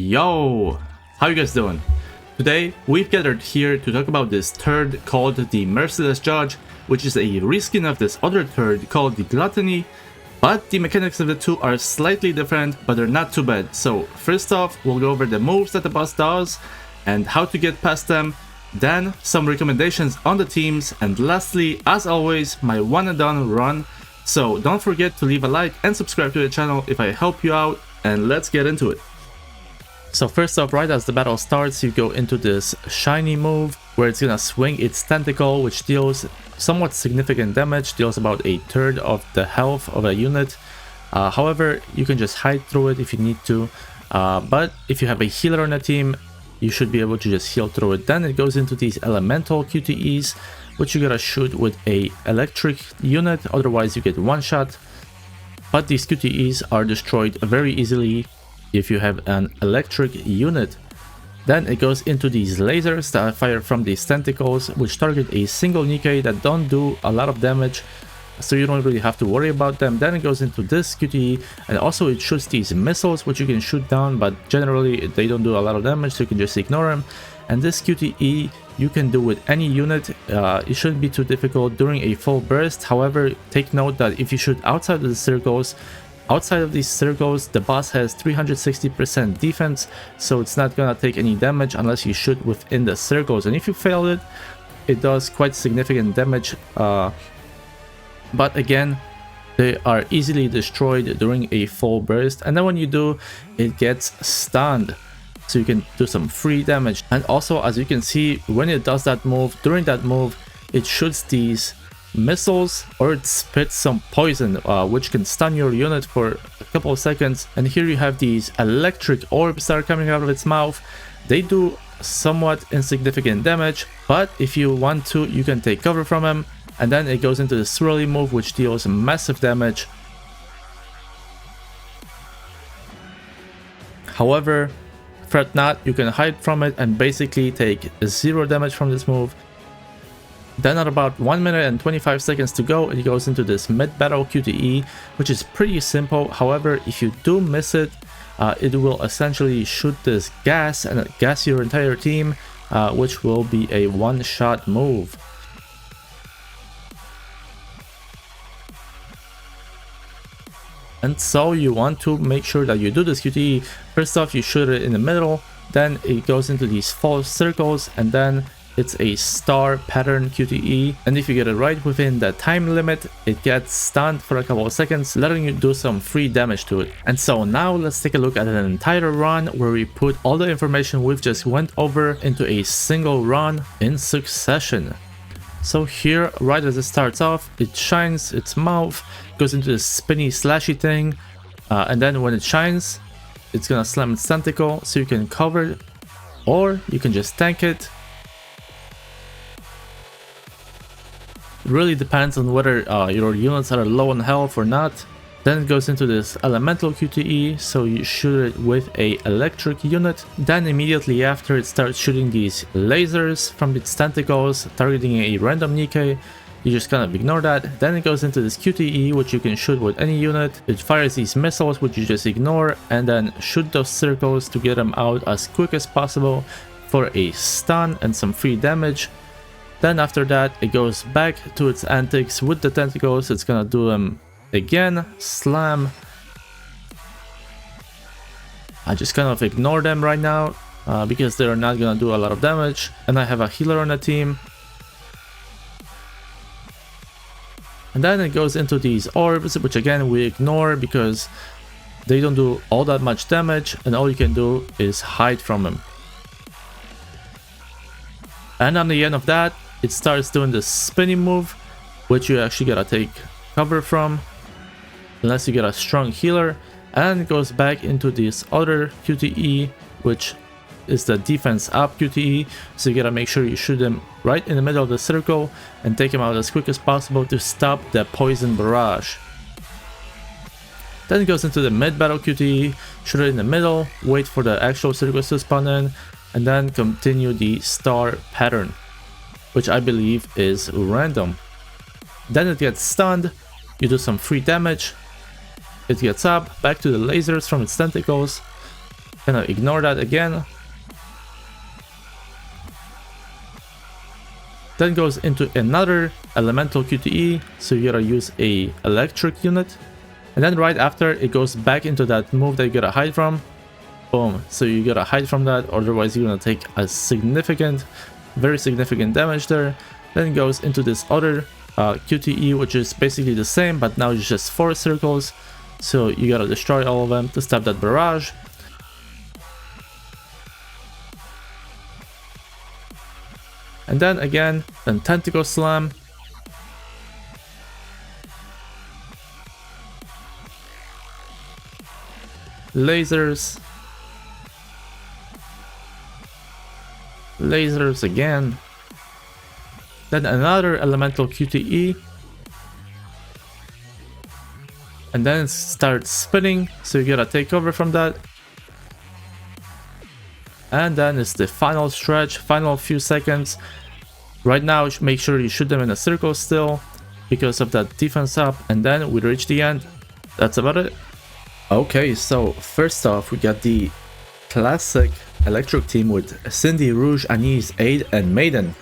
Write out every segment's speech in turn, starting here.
Yo, how you guys doing? Today we've gathered here to talk about this turd called the Merciless Judge, which is a reskin of this other turd called the Gluttony, but the mechanics of the two are slightly different, but they're not too bad. So first off, we'll go over the moves that the boss does and how to get past them, then some recommendations on the teams, and lastly, as always, my one and done run. So don't forget to leave a like and subscribe to the channel if I help you out, and let's get into it. So first off, right as the battle starts, you go into this shiny move where it's gonna swing its tentacle, which deals somewhat significant damage, deals about a third of the health of a unit. However, you can just hide through it if you need to, but if you have a healer on the team, you should be able to just heal through it. Then it goes into these elemental QTEs, which you gotta shoot with a electric unit, otherwise you get one shot. But these QTEs are destroyed very easily if you have an electric unit. Then it goes into these lasers that fire from these tentacles, which target a single NIKKE that don't do a lot of damage, so you don't really have to worry about them. Then it goes into this QTE, and also it shoots these missiles which you can shoot down, but generally they don't do a lot of damage, so you can just ignore them. And this QTE you can do with any unit. It shouldn't be too difficult during a full burst. However, take note that if you shoot outside of the circles, outside of these circles, the boss has 360% defense, so it's not gonna take any damage unless you shoot within the circles. And if you fail it, it does quite significant damage, but again, they are easily destroyed during a full burst. And then when you do, it gets stunned, so you can do some free damage. And also, as you can see, when it does that move, during that move, it shoots these missiles or it spits some poison, which can stun your unit for a couple of seconds. And here you have these electric orbs that are coming out of its mouth. They do somewhat insignificant damage, but if you want to, you can take cover from them. And then it goes into the swirly move, which deals massive damage. However, fret not, you can hide from it and basically take 0 damage from this move. Then at about 1 minute and 25 seconds to go, it goes into this mid-battle QTE, which is pretty simple. However, if you do miss it, it will essentially shoot this gas and gas your entire team, which will be a one-shot move. And so you want to make sure that you do this QTE. First off, you shoot it in the middle, then it goes into these false circles, and then it's a star pattern QTE, and if you get it right within the time limit, it gets stunned for a couple of seconds, letting you do some free damage to it. And so now let's take a look at an entire run where we put all the information we've just went over into a single run in succession. So here, right as it starts off, it shines its mouth, goes into this spinny slashy thing, and then when it shines, it's gonna slam its tentacle, so you can cover it, or you can just tank it. It really depends on whether your units are low on health or not. Then it goes into this elemental QTE, so you shoot it with a electric unit. Then immediately after, it starts shooting these lasers from its tentacles, targeting a random NIKKE. You just kind of ignore that. Then it goes into this QTE, which you can shoot with any unit. It fires these missiles, which you just ignore, and then shoot those circles to get them out as quick as possible for a stun and some free damage. Then after that, it goes back to its antics with the tentacles. It's gonna do them again, slam. I just kind of ignore them right now because they're not gonna do a lot of damage, and I have a healer on the team. And then it goes into these orbs, which again we ignore because they don't do all that much damage, and all you can do is hide from them. And on the end of that, it starts doing this spinning move, which you actually gotta take cover from unless you get a strong healer, and it goes back into this other QTE, which is the defense up QTE, so you gotta make sure you shoot them right in the middle of the circle and take them out as quick as possible to stop the poison barrage. Then it goes into the mid-battle QTE, shoot it in the middle, wait for the actual circles to spawn in, and then continue the star pattern, which I believe is random. Then it gets stunned, you do some free damage, it gets up, back to the lasers from its tentacles, Gonna ignore that again. Then goes into another elemental QTE, so you gotta use a electric unit. And then right after, it goes back into that move that you gotta hide from. Boom, so you gotta hide from that, otherwise you're gonna take a significant, very significant damage there. Then goes into this other QTE, which is basically the same, but now it's just 4 circles. So you gotta destroy all of them to stop that barrage. And then again, then Tentacle Slam. Lasers. Lasers again. Then another elemental QTE. And then it starts spinning, so you gotta take over from that. And then it's the final stretch, final few seconds. Right now, make sure you shoot them in a circle still because of that defense up, and then we reach the end. That's about it. Okay, so first off, we got the classic electric team with Cindy, Rouge, Anise, Aid, and Maiden.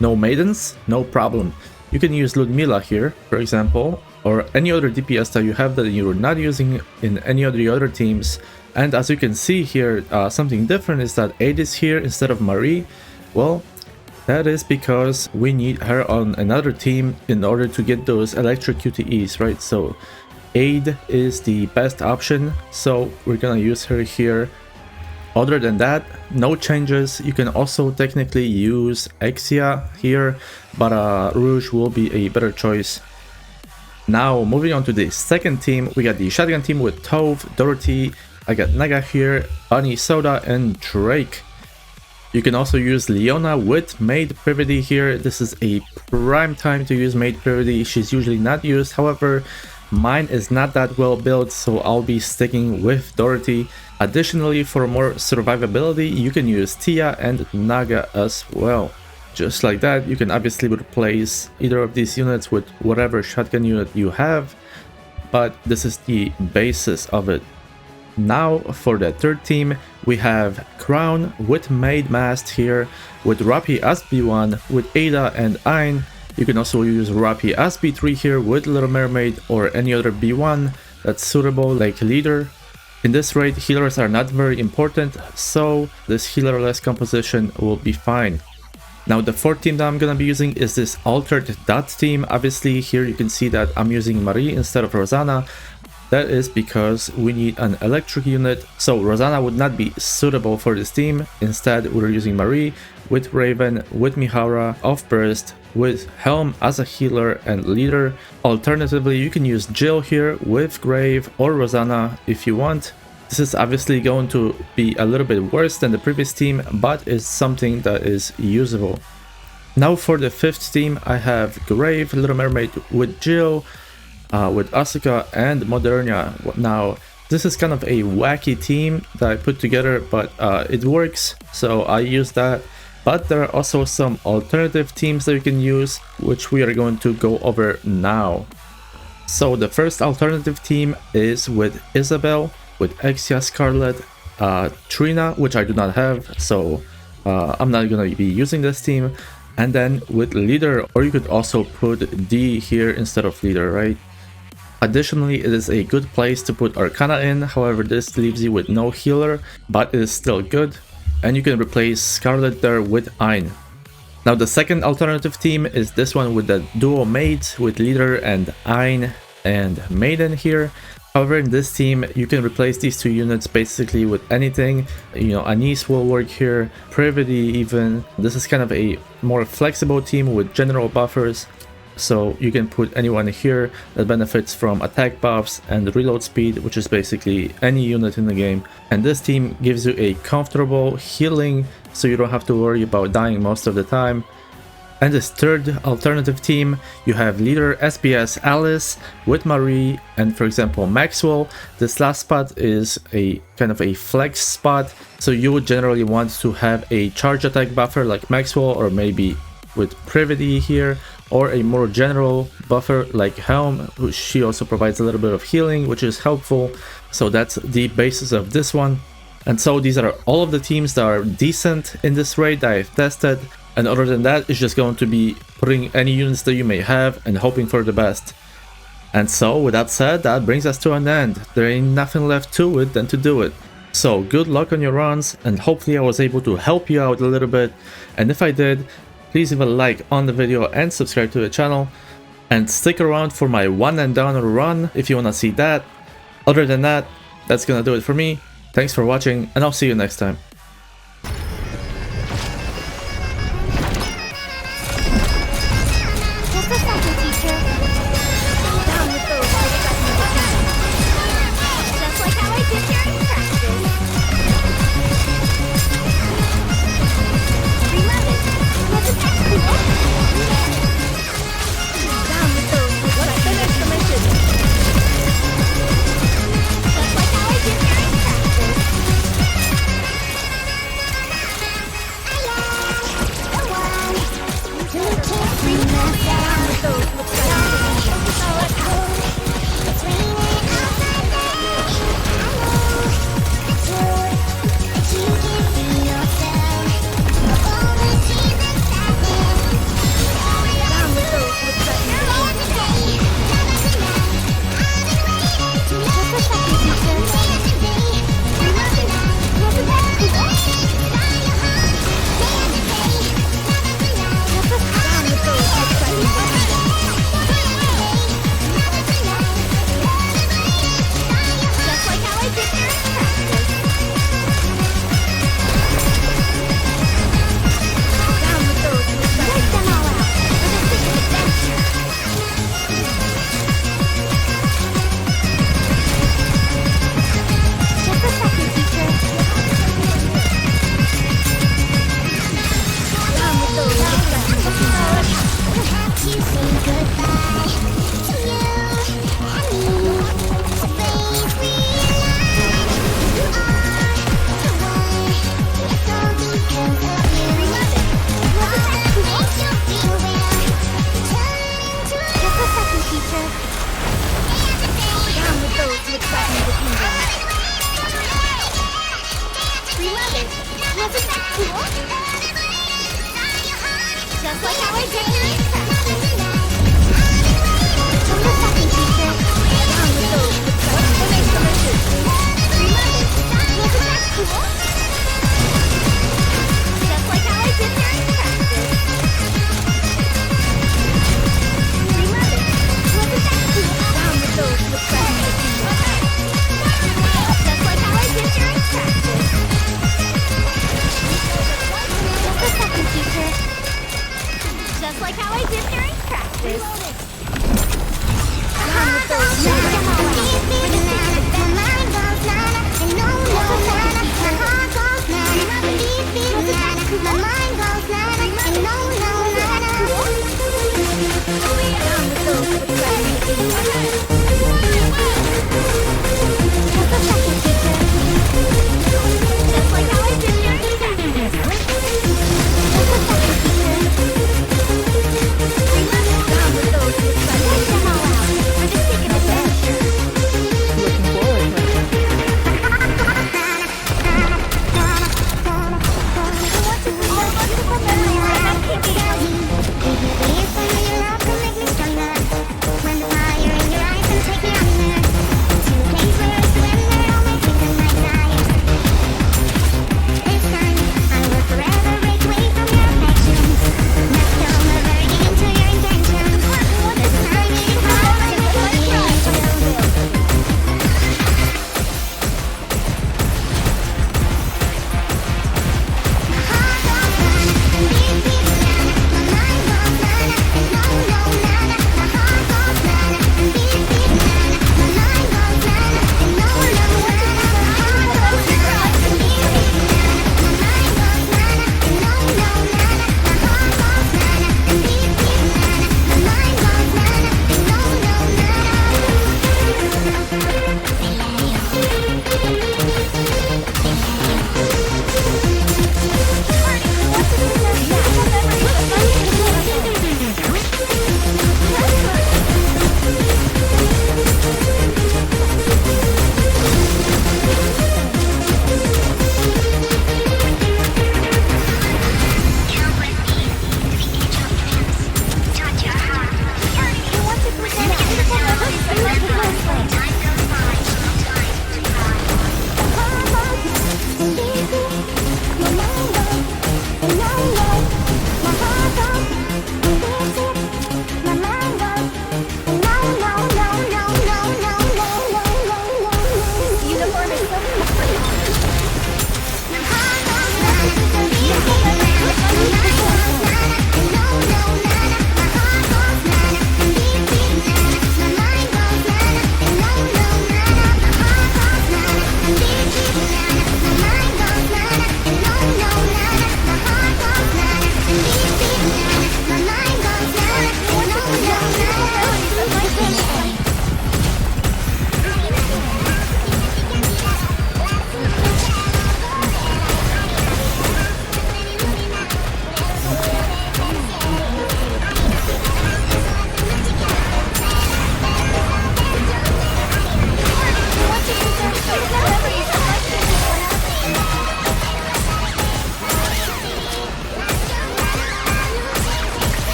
No maidens? No problem. You can use Ludmilla here, for example, or any other DPS that you have that you're not using in any of the other teams. And as you can see here, something different is that Aid is here instead of Marie. Well, that is because we need her on another team in order to get those electric QTEs, right? So Aid is the best option, so we're gonna use her here. Other than that, no changes. You can also technically use Exia here, but Rouge will be a better choice. Now, moving on to the second team, we got the shotgun team with Tove, Dorothy, I got Naga here, Bunny Soda, and Drake. You can also use Leona with Maid Privity here. This is a prime time to use Maid Privity. She's usually not used, however, mine is not that well built, so I'll be sticking with Dorothy. Additionally, for more survivability, you can use Tia and Naga as well. Just like that, you can obviously replace either of these units with whatever shotgun unit you have, but this is the basis of it. Now for the third team, we have Crown with Maid Mast here, with Rapi as B1, with Ada and Ayn. You can also use Rapi as B3 here with Little Mermaid or any other B1 that's suitable, like Leader. In this raid, healers are not very important, so this healerless composition will be fine. Now the fourth team that I'm gonna be using is this Altered Dot team. Obviously here you can see that I'm using Marie instead of Rosanna. That is because we need an electric unit, so Rosanna would not be suitable for this team. Instead, we're using Marie with Raven, with Mihara, off burst, with Helm as a healer and leader. Alternatively, you can use Jill here with Grave or Rosanna if you want. This is obviously going to be a little bit worse than the previous team, but is something that is usable. Now for the fifth team, I have Grave, Little Mermaid with Jill, with Asuka and Modernia. Now this is kind of a wacky team that I put together, but it works, so I use that. But there are also some alternative teams that you can use, which we are going to go over now. So the first alternative team is with Isabel, with Exia, Scarlet, Trina, which I do not have, so I'm not gonna be using this team. And then with Leader, or you could also put D here instead of Leader, right? Additionally, it is a good place to put Arcana in, however this leaves you with no healer, but it is still good. And you can replace Scarlet there with Ayn. Now the second alternative team is this one with the duo maids with Leader and Ayn and Maiden here. However, in this team, you can replace these two units basically with anything. You know, Anise will work here, Privity even. This is kind of a more flexible team with general buffers. So you can put anyone here that benefits from attack buffs and reload speed, which is basically any unit in the game. And this team gives you a comfortable healing, so you don't have to worry about dying most of the time. And this third alternative team, you have Leader SPS Alice with Marie and, for example, Maxwell. This last spot is a kind of a flex spot, so you would generally want to have a charge attack buffer like Maxwell, or maybe with Privity here, or a more general buffer like Helm. She also provides a little bit of healing, which is helpful. So that's the basis of this one. And so these are all of the teams that are decent in this raid that I've tested. And other than that, it's just going to be putting any units that you may have and hoping for the best. And so with that said, that brings us to an end. There ain't nothing left to it than to do it. So good luck on your runs, and hopefully I was able to help you out a little bit. And if I did, please leave a like on the video and subscribe to the channel. And stick around for my one and done run if you want to see that. Other than that, that's gonna do it for me. Thanks for watching, and I'll see you next time. Just like how I did here in practice. Down with those with exclamation. Remember, wasn't that cool?